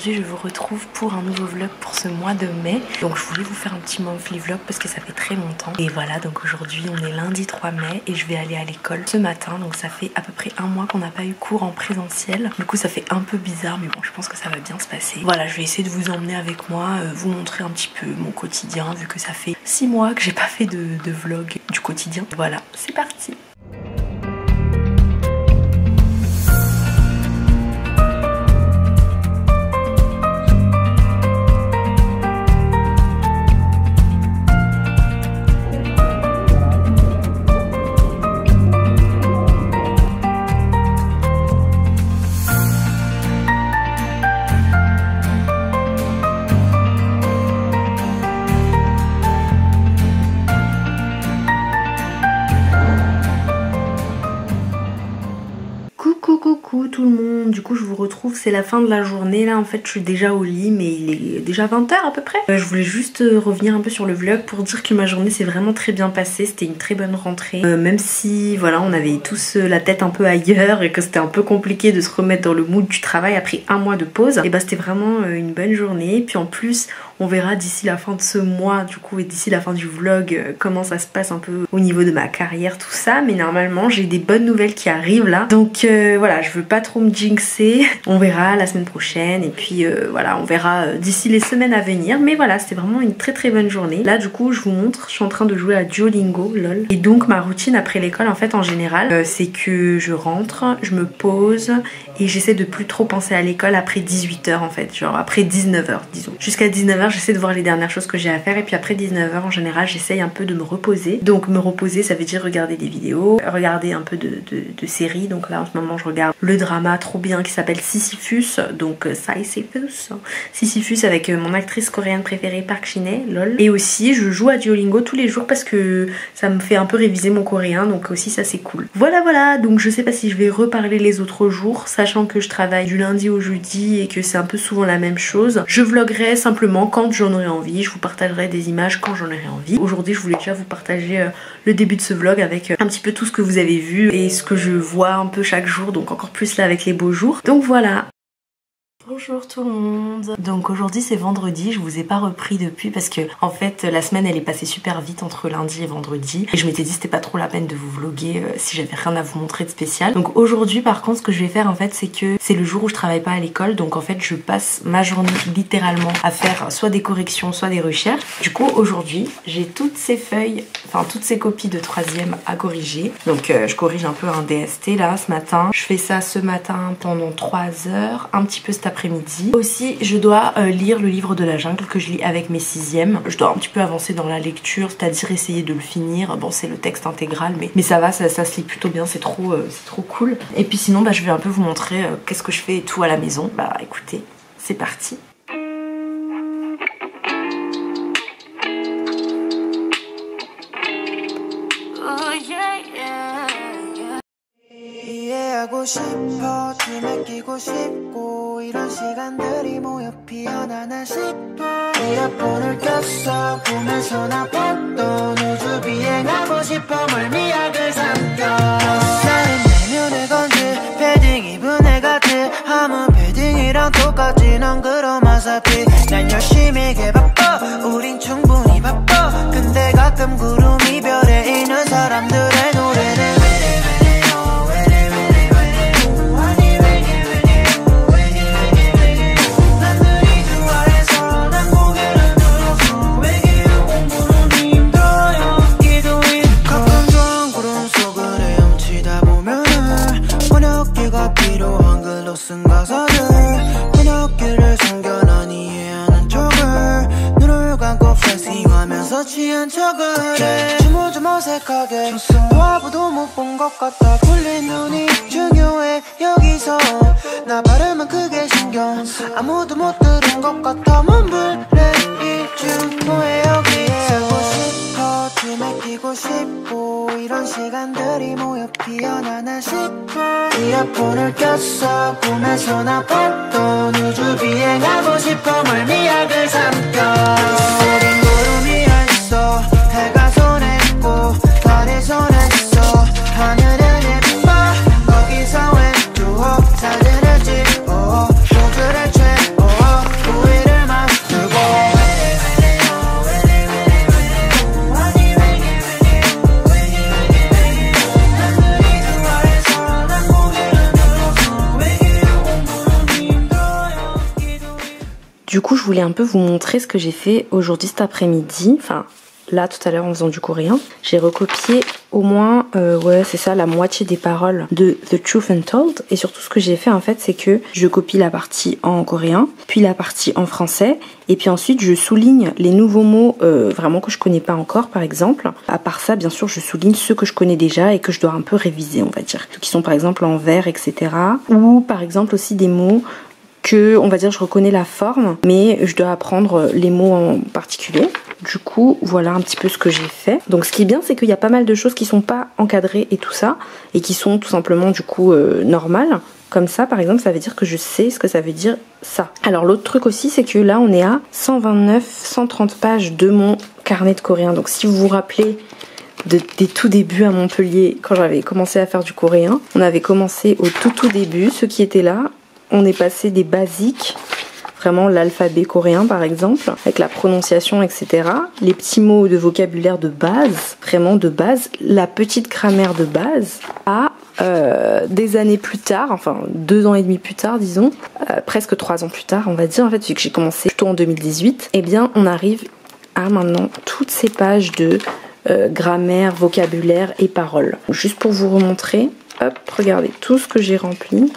aujourd'hui je vous retrouve pour un nouveau vlog pour ce mois de mai. Donc je voulais vous faire un petit monthly vlog parce que ça fait très longtemps. Et voilà, donc aujourd'hui on est lundi 3 mai et je vais aller à l'école ce matin. Donc ça fait à peu près un mois qu'on n'a pas eu cours en présentiel. Du coup ça fait un peu bizarre mais bon, je pense que ça va bien se passer. Voilà, je vais essayer de vous emmener avec moi, vous montrer un petit peu mon quotidien vu que ça fait 6 mois que j'ai pas fait de vlog du quotidien. Voilà, c'est parti. Coucou tout le monde, du coup je vous retrouve, c'est la fin de la journée là, en fait je suis déjà au lit mais il est déjà 20 h à peu près. Je voulais juste revenir un peu sur le vlog pour dire que ma journée s'est vraiment très bien passée, c'était une très bonne rentrée. Même si voilà on avait tous la tête un peu ailleurs et que c'était un peu compliqué de se remettre dans le mood du travail après un mois de pause, et bah c'était vraiment une bonne journée. Puis en plus on verra d'ici la fin de ce mois du coup et d'ici la fin du vlog comment ça se passe un peu au niveau de ma carrière, tout ça. Mais normalement j'ai des bonnes nouvelles qui arrivent là. Donc voilà, je veux pas trop me jinxer. On verra la semaine prochaine et puis voilà, on verra d'ici les semaines à venir. Mais voilà, c'était vraiment une très bonne journée. Là du coup je vous montre, je suis en train de jouer à Duolingo, lol. Et donc ma routine après l'école en fait en général c'est que je rentre, je me pose et j'essaie de plus trop penser à l'école après 18 h en fait. Genre après 19 h disons. Jusqu'à 19 h j'essaie de voir les dernières choses que j'ai à faire et puis après 19 h en général j'essaye un peu de me reposer. Donc me reposer ça veut dire regarder des vidéos, regarder un peu de séries. Donc là en ce moment je regarde le drama trop bien qui s'appelle Sisyphus. Donc Sisyphus avec mon actrice coréenne préférée Park Shin-hye, lol. Et aussi je joue à Duolingo tous les jours parce que ça me fait un peu réviser mon coréen, donc aussi ça c'est cool. Voilà, donc je sais pas si je vais reparler les autres jours, sachant que je travaille du lundi au jeudi et que c'est un peu souvent la même chose. Je vloguerai simplement quand j'en aurai envie, je vous partagerai des images quand j'en aurai envie. Aujourd'hui je voulais déjà vous partager le début de ce vlog avec un petit peu tout ce que vous avez vu et ce que je vois un peu chaque jour, donc encore plus là avec les beaux jours. Donc voilà. Bonjour tout le monde. Donc aujourd'hui c'est vendredi, je vous ai pas repris depuis parce que en fait la semaine elle est passée super vite entre lundi et vendredi et je m'étais dit c'était pas trop la peine de vous vlogger si j'avais rien à vous montrer de spécial. Donc aujourd'hui par contre ce que je vais faire en fait c'est que c'est le jour où je travaille pas à l'école, donc en fait je passe ma journée littéralement à faire soit des corrections soit des recherches. Du coup aujourd'hui j'ai toutes ces feuilles, enfin toutes ces copies de 3e à corriger. Donc je corrige un peu un DST là ce matin. Je fais ça ce matin pendant 3 heures, un petit peu cet après-midi. Aussi je dois lire le livre de la jungle que je lis avec mes 6e. Je dois un petit peu avancer dans la lecture, c'est-à-dire essayer de le finir. Bon c'est le texte intégral mais ça va, ça se lit plutôt bien, c'est trop cool. Et puis sinon bah, je vais un peu vous montrer qu'est-ce que je fais et tout à la maison. Bah écoutez, c'est parti. 하고 싶어 춤에 끼고 싶고 이런 시간들이 모여 피어나나 싶어 이어폰을 꼈어 보면서 나 봤던 우주 비행하고 싶어 멀미약을 삼켜 나는 내면을 건지 패딩 입은 애 같아 아무 패딩이랑 똑같지 넌 그럼 어차피 난 열심히 개 바빠 우린 충분히 바빠 근데 가끔 구름 이별에 있는 사람들의 노래는 쓴 가사들 번역기를 숨겨 난 이해하는 척을 눈을 감고 플렉싱하면서 취한 척을 해 춤을 좀 어색하게 도와봐도 못 본 것 같아 풀린 눈이 중요해 여기서 나 발음은 크게 신경 아무도 못 들은 것 같아 몸부림이 중요해 여기에 쓰고 싶어 춤에 끼고 싶고 이런 시간들이 모여 피어나나 싶어 이어폰을 꼈어 꿈에서 나 봤던 우주 비행하고 싶어 멀미약을 삼켜 우린 구름이 있어 해가 손에 있고 달이 손에 있어 하늘은 예뻐 거기서 왜 또 사진을 찍고 포즈를 취고 voulais un peu vous montrer ce que j'ai fait aujourd'hui cet après-midi. Enfin, là tout à l'heure en faisant du coréen. J'ai recopié au moins, ouais c'est ça, la moitié des paroles de The Truth Untold. Et surtout ce que j'ai fait en fait, c'est que je copie la partie en coréen, puis la partie en français. Et puis ensuite je souligne les nouveaux mots vraiment que je connais pas encore par exemple. À part ça, bien sûr, je souligne ceux que je connais déjà et que je dois un peu réviser, on va dire. Ceux qui sont par exemple en vers, etc. Ou par exemple aussi des mots que, on va dire, je reconnais la forme, mais je dois apprendre les mots en particulier. Du coup, voilà un petit peu ce que j'ai fait. Donc ce qui est bien, c'est qu'il y a pas mal de choses qui sont pas encadrées et tout ça, et qui sont tout simplement du coup normales. Comme ça, par exemple, ça veut dire que je sais ce que ça veut dire ça. Alors l'autre truc aussi, c'est que là, on est à 129-130 pages de mon carnet de coréen. Donc si vous vous rappelez des tout débuts à Montpellier, quand j'avais commencé à faire du coréen, on avait commencé au tout début, ceux qui étaient là, on est passé des basiques, vraiment l'alphabet coréen par exemple, avec la prononciation, etc. Les petits mots de vocabulaire de base, vraiment de base, la petite grammaire de base, à des années plus tard, enfin 2 ans et demi plus tard disons, presque 3 ans plus tard on va dire, en fait vu que j'ai commencé plutôt en 2018, et bien on arrive à maintenant toutes ces pages de grammaire, vocabulaire et paroles. Juste pour vous remontrer, hop, regardez tout ce que j'ai rempli.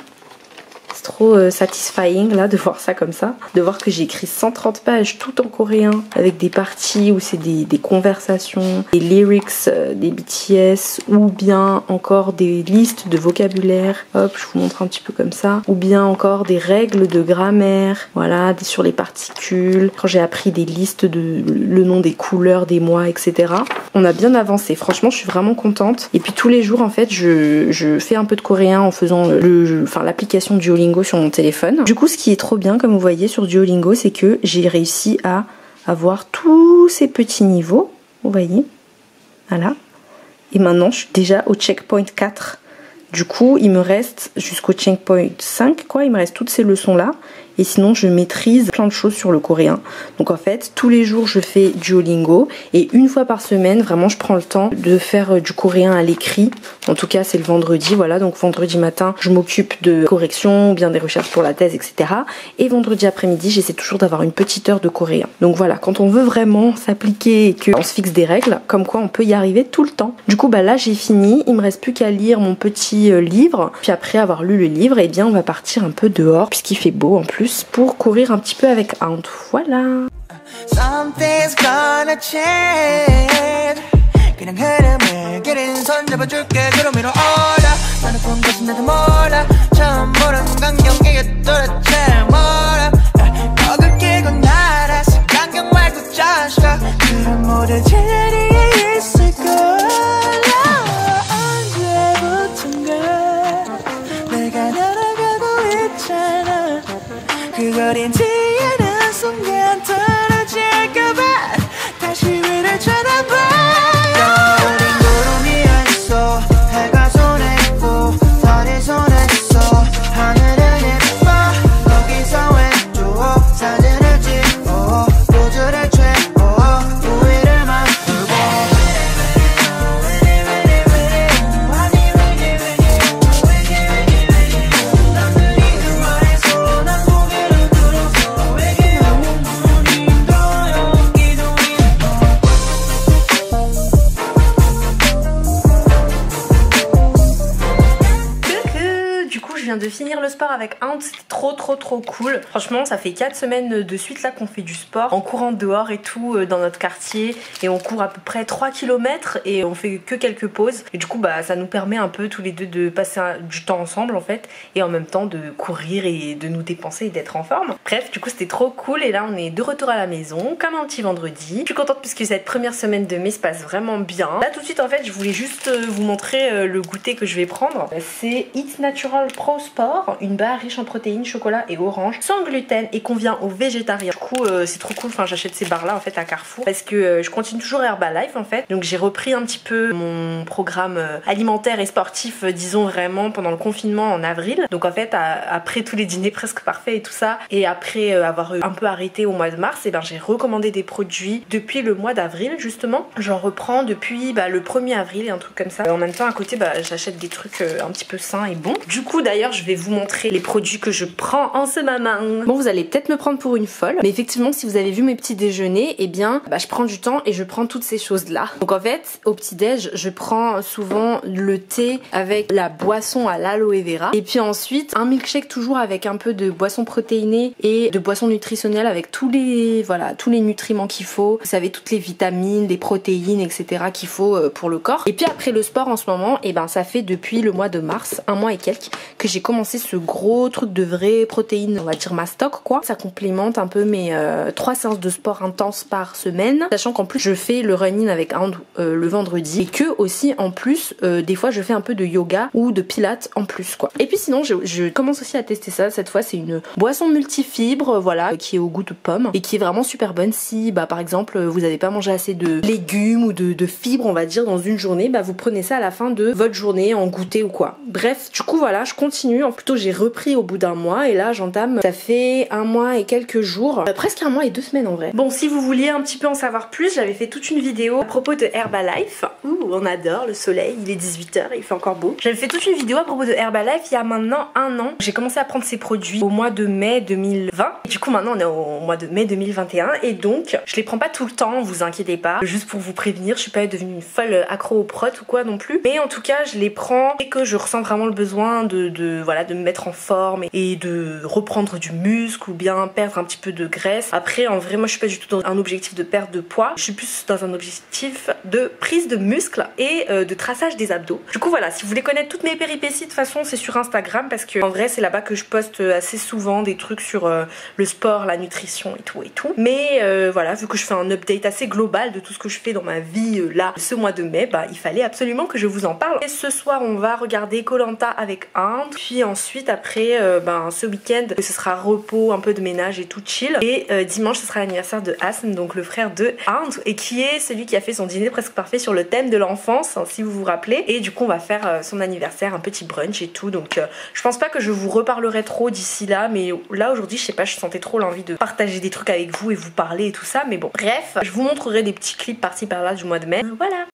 C'est trop satisfying là de voir ça comme ça, de voir que j'ai écrit 130 pages tout en coréen avec des parties où c'est des conversations, des lyrics des BTS, ou bien encore des listes de vocabulaire, hop je vous montre un petit peu comme ça, ou bien encore des règles de grammaire, voilà, sur les particules, quand j'ai appris des listes de le nom des couleurs, des mois, etc. On a bien avancé, franchement je suis vraiment contente. Et puis tous les jours en fait je fais un peu de coréen en faisant l'application Duolingo sur mon téléphone. Du coup ce qui est trop bien comme vous voyez sur Duolingo, c'est que j'ai réussi à avoir tous ces petits niveaux, vous voyez, voilà. Et maintenant je suis déjà au checkpoint 4. Du coup il me reste jusqu'au checkpoint 5 quoi, il me reste toutes ces leçons là. Et sinon je maîtrise plein de choses sur le coréen. Donc en fait tous les jours je fais Duolingo, et une fois par semaine vraiment je prends le temps de faire du coréen à l'écrit. En tout cas c'est le vendredi, voilà, donc vendredi matin je m'occupe de correction ou bien des recherches pour la thèse, etc. Et vendredi après-midi j'essaie toujours d'avoir une petite heure de coréen. Donc voilà, quand on veut vraiment s'appliquer et qu'on se fixe des règles, comme quoi on peut y arriver tout le temps. Du coup bah là j'ai fini, il me reste plus qu'à lire mon petit livre, puis après avoir lu le livre, et bien on va partir un peu dehors puisqu'il fait beau en plus, pour courir un petit peu avec Aunt. Voilà. Something's gonna change. 그냥 흐름을 그린 손 잡아줄게. 구름위로 올라 너는 본 것은 나도 몰라. 처음 보는 광경에 도대체 뭐라. 벽을 깨고 날아 강경 말고 just 그런 모든 자리에 있을 거야. 언제부턴가 내가 날아가고 있잖아. 그걸 잊지 않은 순간 떨어질까봐 다시 위를 쳐다봐. 떠오른 구름 위에 있어. 해가 손에 있고 달이 손에 있어. 하늘은 예뻐. 거기서 왼쪽 사진을 찍어 포즈를 취고 우위를 맞추고. 남들이 좋아해서 난 고개를 들어서 외계 어머님도 여기도 Du coup je viens de finir le sport avec Aunt, c'était trop cool. Franchement ça fait 4 semaines de suite là qu'on fait du sport en courant dehors et tout dans notre quartier, et on court à peu près 3 km et on fait que quelques pauses, et du coup bah ça nous permet un peu tous les deux de passer du temps ensemble en fait, et en même temps de courir et de nous dépenser et d'être en forme. Bref du coup c'était trop cool, et là on est de retour à la maison comme un petit vendredi. Je suis contente puisque cette première semaine de mai se passe vraiment bien. Là tout de suite en fait je voulais juste vous montrer le goûter que je vais prendre. C'est It's Natural Pro Sport, une barre riche en protéines, chocolat et orange, sans gluten et convient aux végétariens. Du coup c'est trop cool, enfin j'achète ces barres là en fait à Carrefour parce que je continue toujours Herbalife en fait, donc j'ai repris un petit peu mon programme alimentaire et sportif disons vraiment pendant le confinement en avril. Donc en fait après tous les dîners presque parfaits et tout ça, et après avoir un peu arrêté au mois de mars, et ben j'ai recommandé des produits depuis le mois d'avril justement. J'en reprends depuis le 1er avril et un truc comme ça. En même temps à côté j'achète des trucs un petit peu sains et bons. Du coup d'ailleurs je je vais vous montrer les produits que je prends en ce moment. Bon, vous allez peut-être me prendre pour une folle, mais effectivement si vous avez vu mes petits déjeuners, eh bien je prends du temps et je prends toutes ces choses là. Donc en fait au petit déj je prends souvent le thé avec la boisson à l'aloe vera et puis ensuite un milkshake toujours avec un peu de boisson protéinée et de boisson nutritionnelle avec tous les nutriments qu'il faut. Vous savez, toutes les vitamines, les protéines, etc. qu'il faut pour le corps. Et puis après le sport en ce moment, et ben ça fait depuis le mois de mars, un mois et quelques, que j'ai commencé ce gros truc de vraies protéines, on va dire ma stock quoi. Ça complémente un peu mes 3 séances de sport intenses par semaine, sachant qu'en plus je fais le running avec Hound le vendredi et que aussi en plus des fois je fais un peu de yoga ou de pilates en plus quoi. Et puis sinon je commence aussi à tester ça. Cette fois c'est une boisson multifibres, voilà, qui est au goût de pomme et qui est vraiment super bonne si par exemple vous n'avez pas mangé assez de légumes ou de fibres on va dire dans une journée, vous prenez ça à la fin de votre journée en goûter ou quoi. Bref, du coup voilà, je continue. En plutôt j'ai repris au bout d'un mois et là j'entame, ça fait un mois et quelques jours, presque un mois et 2 semaines en vrai. Bon, si vous vouliez un petit peu en savoir plus, j'avais fait toute une vidéo à propos de Herbalife. Ouh, on adore le soleil, il est 18 h, il fait encore beau. J'avais fait toute une vidéo à propos de Herbalife il y a maintenant un an. J'ai commencé à prendre ces produits au mois de mai 2020. Et du coup maintenant on est au mois de mai 2021 et donc je les prends pas tout le temps, vous inquiétez pas. Juste pour vous prévenir, je suis pas devenue une folle accro au prot ou quoi non plus. Mais en tout cas je les prends et que je ressens vraiment le besoin de me mettre en forme et de reprendre du muscle ou bien perdre un petit peu de graisse. Après en vrai moi je suis pas du tout dans un objectif de perte de poids, je suis plus dans un objectif de prise de muscle et de traçage des abdos. Du coup voilà, si vous voulez connaître toutes mes péripéties, de toute façon c'est sur Instagram parce que en vrai c'est là-bas que je poste assez souvent des trucs sur le sport, la nutrition et tout. Mais voilà, vu que je fais un update assez global de tout ce que je fais dans ma vie là ce mois de mai, il fallait absolument que je vous en parle. Et ce soir on va regarder Koh-Lanta avec Hound, puis ensuite après ce week-end ce sera repos, un peu de ménage et tout chill, et dimanche ce sera l'anniversaire de Hassan, donc le frère de Hound, et qui est celui qui a fait son dîner presque parfait sur le thème de l'enfance, hein, si vous vous rappelez. Et du coup on va faire son anniversaire, un petit brunch et tout, donc je pense pas que je vous reparlerai trop d'ici là, mais là aujourd'hui je sais pas, je sentais trop l'envie de partager des trucs avec vous et vous parler et tout ça, mais bon bref, je vous montrerai des petits clips par-ci par-là du mois de mai, voilà.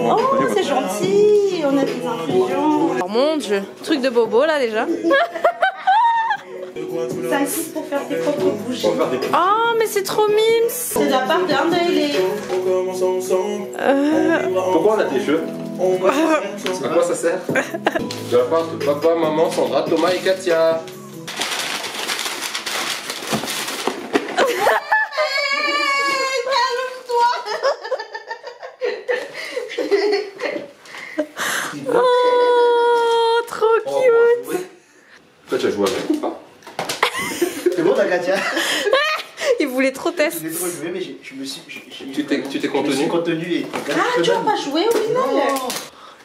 Oh, c'est gentil, on a des infusions. Oh mon dieu, truc de bobo là déjà. Ça existe pour faire tes propres bougies. Oh, mais c'est trop mimes. C'est de la part de André. Pourquoi on a tes cheveux? À quoi ça sert? De la part de papa, maman, Sandra, Thomas et Katia. Oh, trop cute. Toi, tu as joué avec ou pas? C'est bon, ta Katia? Il voulait trop Je tester. voulais trop jouer, mais je me suis. Tu t'es Je me suis contenu? contenu et. Ah, tu vas pas jouer au final?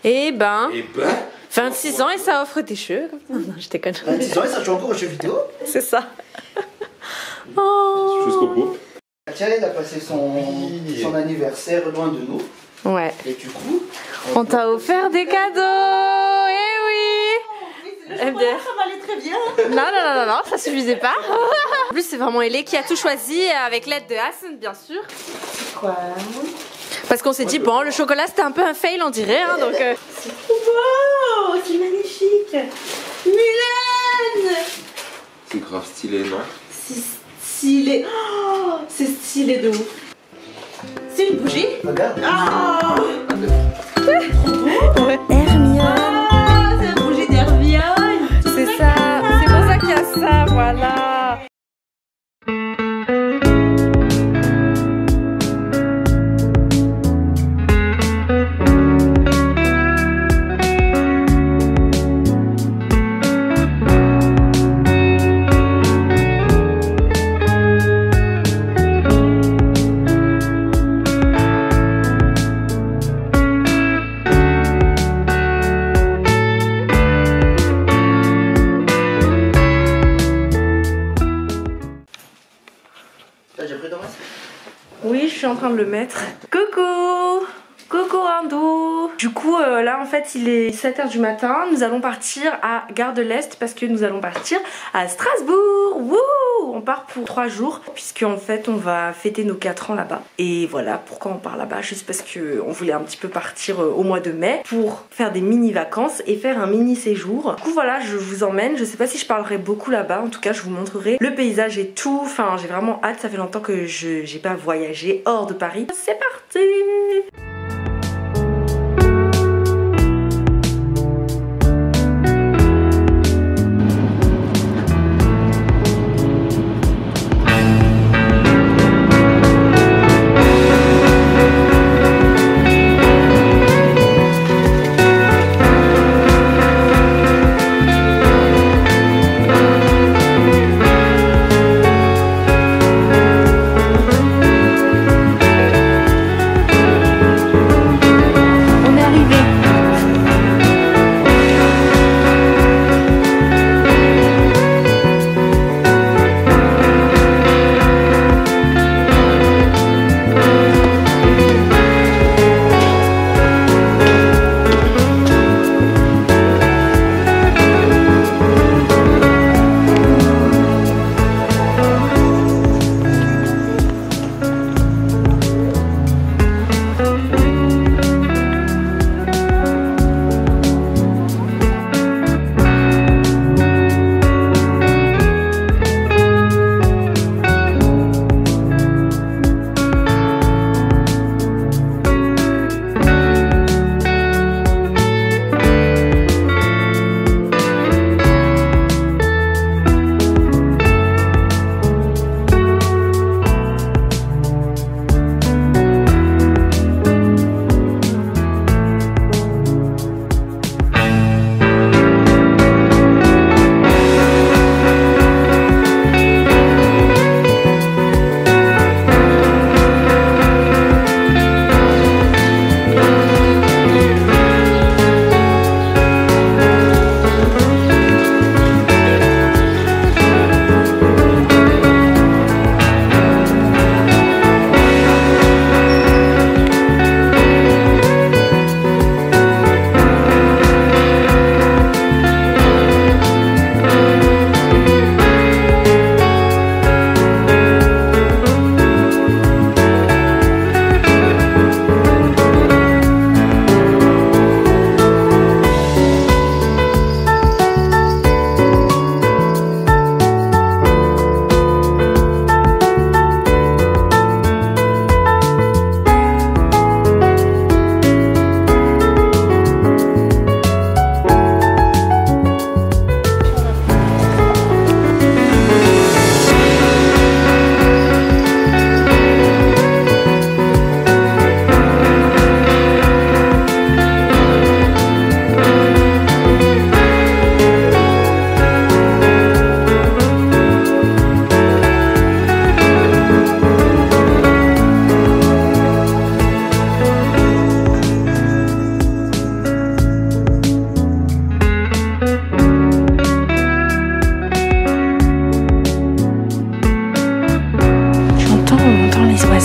Eh ben, Eh ben, 26 ans et ça offre des cheveux. Non, non, je déconne. 26 ans et ça joue encore aux jeux vidéo? C'est ça. Oh. jusqu'au bout. Katia, elle a passé son anniversaire loin de nous. Ouais. Et du coup. On t'a offert des cadeaux. Eh oui. Le chocolat, ça m'allait très bien. Non, ça suffisait pas. En plus, c'est vraiment Ellie qui a tout choisi avec l'aide de Hassan, bien sûr. Quoi? Parce qu'on s'est dit, bon, le chocolat c'était un peu un fail, on dirait. Hein, donc, C'est trop beau. C'est magnifique. Mulan. C'est grave stylé, non? C'est stylé. Oh, c'est stylé de ouf. C'est une bougie? Regarde. Ah, Hermione. ah, c'est la bougie d'Hermione. C'est ça. C'est pour ça qu'il y a ça, voilà. T'as déjà pris ton masque? Oui, je suis en train de le mettre. Coucou! Coucou Indo! Du coup, là en fait, il est 7h du matin. Nous allons partir à Gare de l'Est parce que nous allons partir à Strasbourg. Wouh! On part pour 3 jours puisque en fait, on va fêter nos 4 ans là-bas. Et voilà, pourquoi on part là-bas? Juste parce qu'on voulait un petit peu partir au mois de mai pour faire des mini-vacances et faire un mini-séjour. Du coup, voilà, je vous emmène. Je sais pas si je parlerai beaucoup là-bas. En tout cas, je vous montrerai le paysage et tout. Enfin, j'ai vraiment hâte. Ça fait longtemps que j'ai pas voyagé hors de Paris. C'est parti!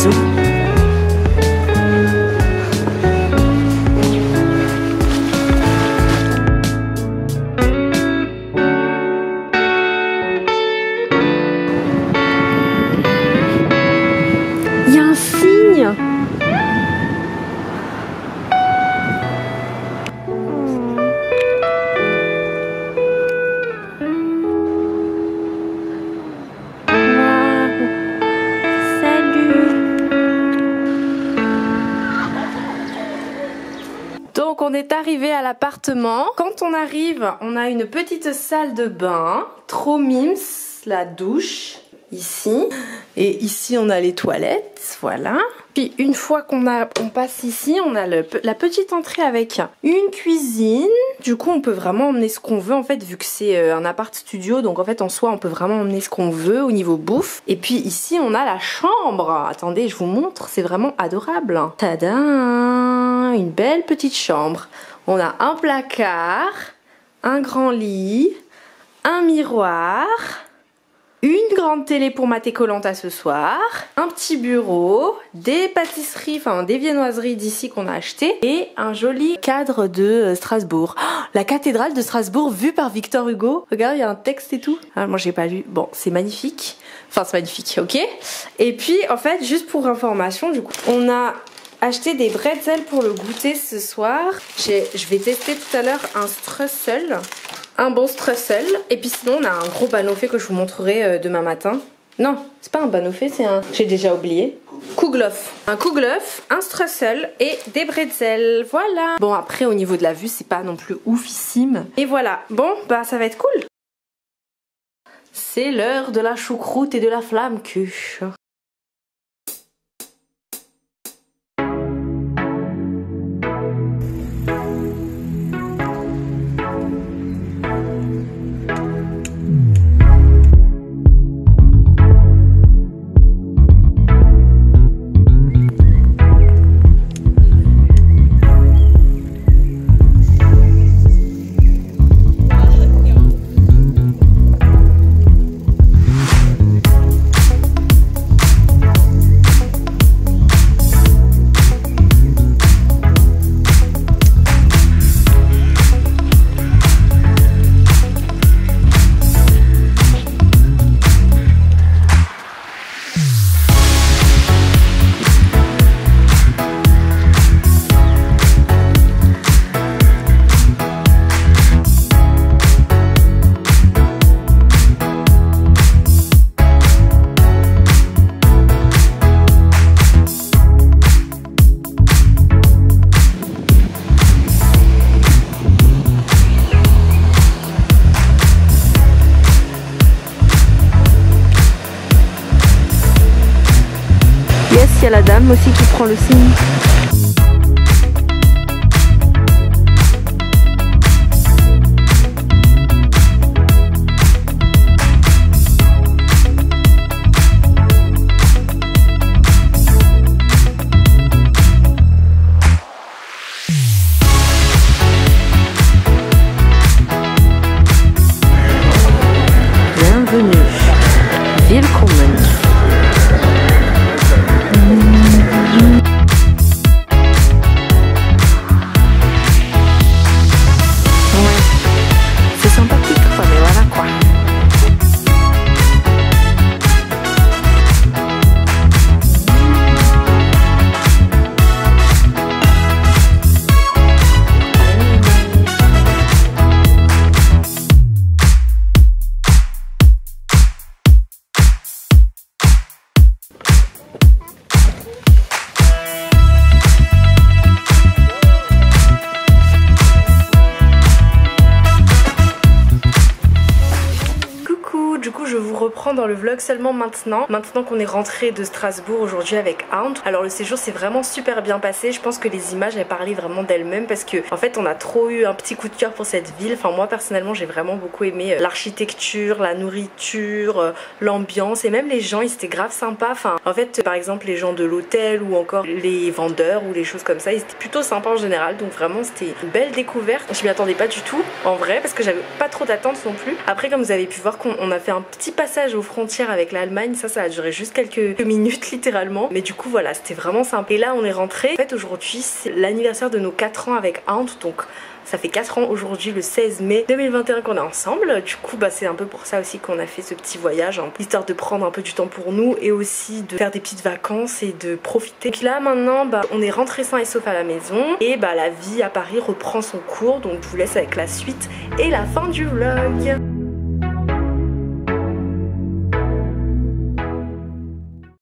Bisous. Il y a un cygne. Donc on est arrivé à l'appartement. Quand on arrive, on a une petite salle de bain, trop mimes, la douche ici, et ici on a les toilettes, voilà. Puis une fois qu'on passe ici, on a la petite entrée avec une cuisine. Du coup on peut vraiment emmener ce qu'on veut en fait, vu que c'est un appart studio, donc en fait en soi on peut vraiment emmener ce qu'on veut au niveau bouffe. Et puis ici on a la chambre. Attendez, je vous montre, c'est vraiment adorable. Tadam! Une belle petite chambre. On a un placard, un grand lit, un miroir, une grande télé pour mater Koh-Lanta ce soir, un petit bureau, des pâtisseries, enfin des viennoiseries d'ici qu'on a acheté, et un joli cadre de Strasbourg. Oh, la cathédrale de Strasbourg vue par Victor Hugo. Regarde, il y a un texte et tout. Ah, moi j'ai pas lu. Bon, c'est magnifique. Enfin c'est magnifique, ok. Et puis en fait, juste pour information, du coup, on a acheté des bretzels pour le goûter ce soir. Je vais tester tout à l'heure un streusel. Un bon streusel. Et puis sinon on a un gros banoffee que je vous montrerai demain matin. Non, c'est pas un banoffee, c'est un... J'ai déjà oublié. Kouglof. Un kouglof, un streusel et des bretzels. Voilà. Bon après au niveau de la vue c'est pas non plus oufissime. Et voilà. Bon bah ça va être cool. C'est l'heure de la choucroute et de la flamme cul. Il y a la dame aussi qui prend le signe. Bienvenue. Willkommen. Dans le vlog seulement maintenant qu'on est rentré de Strasbourg aujourd'hui avec Arndt. Alors le séjour s'est vraiment super bien passé. Je pense que les images elles parlaient vraiment d'elles-mêmes parce que en fait on a trop eu un petit coup de cœur pour cette ville. Enfin moi personnellement j'ai vraiment beaucoup aimé l'architecture, la nourriture, l'ambiance et même les gens, ils étaient grave sympas. Enfin en fait par exemple les gens de l'hôtel ou encore les vendeurs ou les choses comme ça, ils étaient plutôt sympas en général. Donc vraiment c'était une belle découverte. Je m'y attendais pas du tout en vrai parce que j'avais pas trop d'attentes non plus. Après comme vous avez pu voir qu'on a fait un petit passage aux frontières avec l'Allemagne, ça a duré juste quelques minutes littéralement, mais du coup voilà, c'était vraiment sympa. Et là on est rentré. En fait aujourd'hui c'est l'anniversaire de nos 4 ans avec Ant, donc ça fait 4 ans aujourd'hui, le 16 mai 2021 qu'on est ensemble. Du coup c'est un peu pour ça aussi qu'on a fait ce petit voyage, hein, histoire de prendre un peu du temps pour nous et aussi de faire des petites vacances et de profiter. Donc là maintenant on est rentré sain et sauf à la maison et la vie à Paris reprend son cours, donc je vous laisse avec la suite et la fin du vlog.